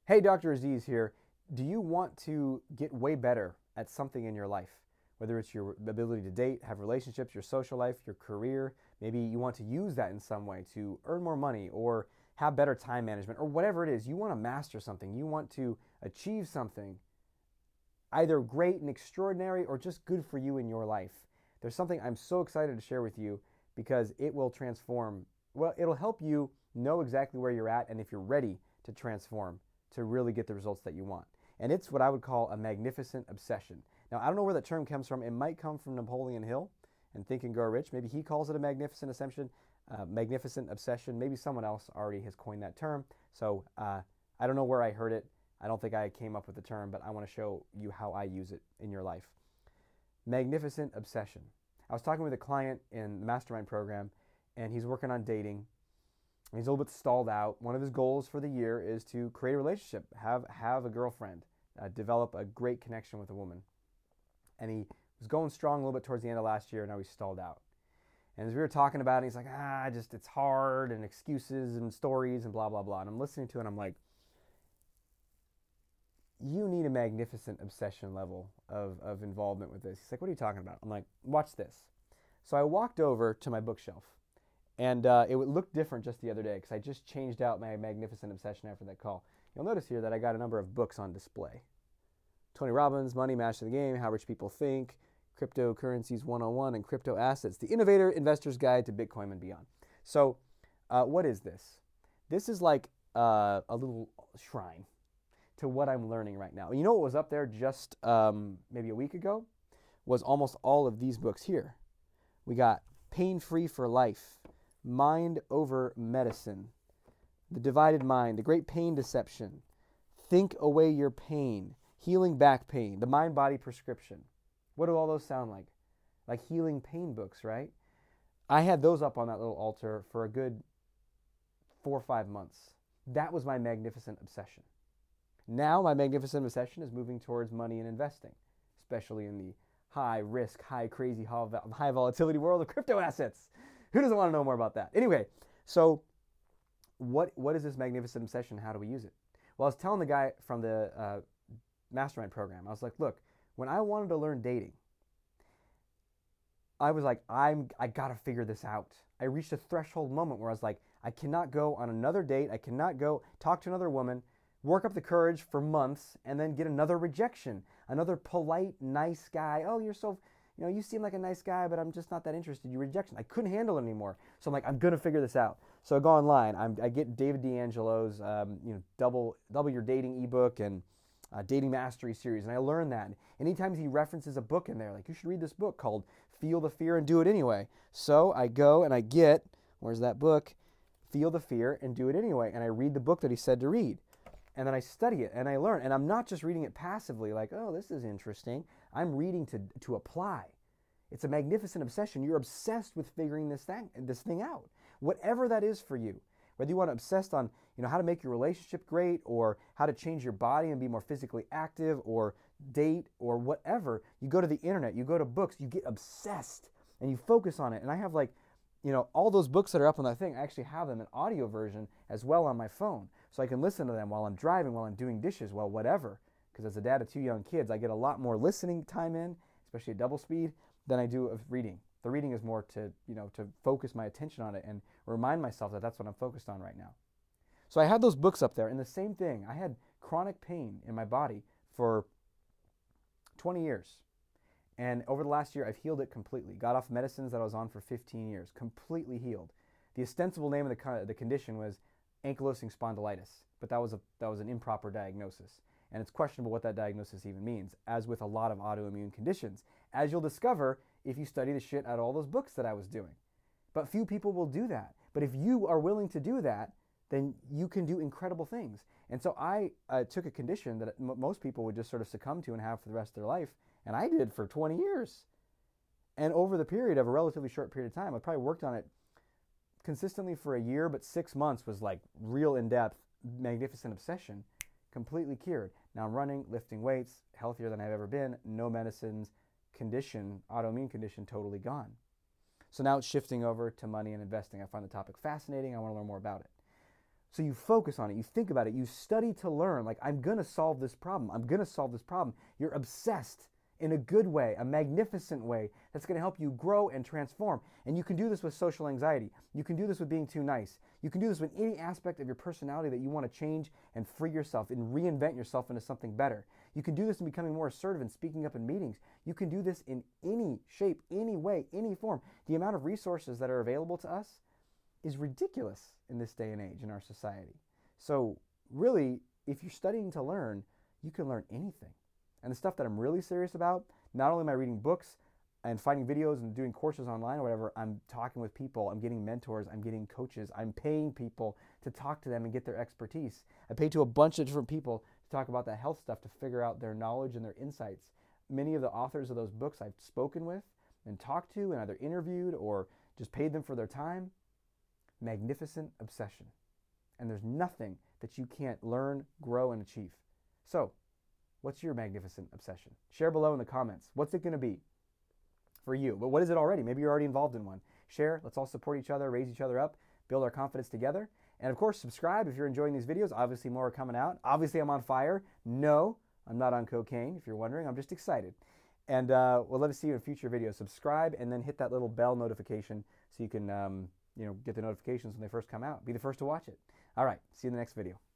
Hey, Dr. Aziz here. Do you want to get way better at something in your life? Whether it's your ability to date, have relationships, your social life, your career, maybe you want to use that in some way to earn more money or have better time management or whatever it is. You want to master something, you want to achieve something either great and extraordinary or just good for you in your life. There's something I'm so excited to share with you because it will transform. Well, it'll help you know exactly where you're at and if you're ready to transform to really get the results that you want. And it's what I would call a magnificent obsession. Now, I don't know where that term comes from. It might come from Napoleon Hill and Think and Grow Rich. Maybe he calls it a magnificent obsession. Maybe someone else already has coined that term. So I don't know where I heard it. I don't think I came up with the term, but I want to show you how I use it in your life. Magnificent obsession. I was talking with a client in the mastermind program, and he's working on dating. He's a little bit stalled out. One of his goals for the year is to create a relationship, have a girlfriend, develop a great connection with a woman. And he was going strong a little bit towards the end of last year, and now he's stalled out. And as we were talking about it, he's like, it's hard, and excuses and stories and blah, blah, blah. And I'm listening to it, and I'm like, you need a magnificent obsession level of involvement with this. He's like, what are you talking about? I'm like, watch this. So I walked over to my bookshelf. And it would look different just the other day because I just changed out my magnificent obsession after that call. You'll notice here that I got a number of books on display. Tony Robbins, Money, Master the Game, How Rich People Think, Cryptocurrencies 101, and Crypto Assets, The Innovator Investor's Guide to Bitcoin and Beyond. So what is this? This is like a little shrine to what I'm learning right now. You know what was up there just maybe a week ago? Was almost all of these books here. We got Pain Free for Life, Mind Over Medicine, The Divided Mind, The Great Pain Deception, Think Away Your Pain, Healing Back Pain, The Mind-Body Prescription. What do all those sound like? Like healing pain books, right? I had those up on that little altar for a good 4 or 5 months. That was my magnificent obsession. Now my magnificent obsession is moving towards money and investing, especially in the high risk, high crazy, high volatility world of crypto assets. Who doesn't want to know more about that? Anyway, so what is this magnificent obsession? How do we use it? Well, I was telling the guy from the mastermind program, I was like, look, when I wanted to learn dating, I was like, I got to figure this out. I reached a threshold moment where I was like, I cannot go on another date. I cannot go talk to another woman, work up the courage for months, and then get another rejection. Another polite, nice guy. Oh, you're so, you seem like a nice guy, but I'm just not that interested. You rejection. I couldn't handle it anymore. So I'm like, I'm going to figure this out. So I go online. I get David D'Angelo's, double your dating ebook and dating mastery series, and I learned that. Anytime he references a book in there, like you should read this book called Feel the Fear and Do It Anyway. So I go and I get, where's that book? Feel the Fear and Do It Anyway. And I read the book that he said to read. And then I study it and I learn. And I'm not just reading it passively like, oh, this is interesting. I'm reading to apply. It's a magnificent obsession. You're obsessed with figuring this thing out. Whatever that is for you. Whether you want to obsess on how to make your relationship great or how to change your body and be more physically active or date or whatever, you go to the internet, you go to books, you get obsessed and you focus on it. And I have all those books that are up on that thing, I actually have them in audio version as well on my phone. So I can listen to them while I'm driving, while I'm doing dishes, while whatever. Because as a dad of 2 young kids, I get a lot more listening time in, especially at double speed, than I do of reading. The reading is more to focus my attention on it and remind myself that that's what I'm focused on right now. So I had those books up there, and the same thing. I had chronic pain in my body for 20 years. And over the last year, I've healed it completely. Got off medicines that I was on for 15 years, completely healed. The ostensible name of the condition was ankylosing spondylitis, but that was an improper diagnosis. And it's questionable what that diagnosis even means, as with a lot of autoimmune conditions, as you'll discover if you study the shit out of all those books that I was doing. But few people will do that. But if you are willing to do that, then you can do incredible things. And so I took a condition that most people would just sort of succumb to and have for the rest of their life, and I did for 20 years. And over the period of a relatively short period of time, I probably worked on it consistently for a year, but 6 months was like real in-depth, magnificent obsession, completely cured. Now I'm running, lifting weights, healthier than I've ever been, no medicines, autoimmune condition totally gone. So now it's shifting over to money and investing. I find the topic fascinating. I want to learn more about it. So you focus on it, you think about it, you study to learn, like, I'm gonna solve this problem, I'm gonna solve this problem. You're obsessed in a good way, a magnificent way that's gonna help you grow and transform. And you can do this with social anxiety. You can do this with being too nice. You can do this with any aspect of your personality that you wanna change and free yourself and reinvent yourself into something better. You can do this in becoming more assertive and speaking up in meetings. You can do this in any shape, any way, any form. The amount of resources that are available to us is ridiculous in this day and age in our society. So really, if you're studying to learn, you can learn anything. And the stuff that I'm really serious about, not only am I reading books and finding videos and doing courses online or whatever, I'm talking with people, I'm getting mentors, I'm getting coaches, I'm paying people to talk to them and get their expertise. I pay to a bunch of different people to talk about that health stuff to figure out their knowledge and their insights. Many of the authors of those books I've spoken with and talked to and either interviewed or just paid them for their time. Magnificent obsession. And there's nothing that you can't learn, grow, and achieve. So, what's your magnificent obsession? Share below in the comments. What's it going to be for you? But what is it already? Maybe you're already involved in one. Share. Let's all support each other, raise each other up, build our confidence together. And of course, subscribe if you're enjoying these videos. Obviously, more are coming out. Obviously, I'm on fire. No, I'm not on cocaine, if you're wondering. I'm just excited. And we'll love to see you in future videos. Subscribe and then hit that little bell notification so you can get the notifications when they first come out. Be the first to watch it. All right. See you in the next video.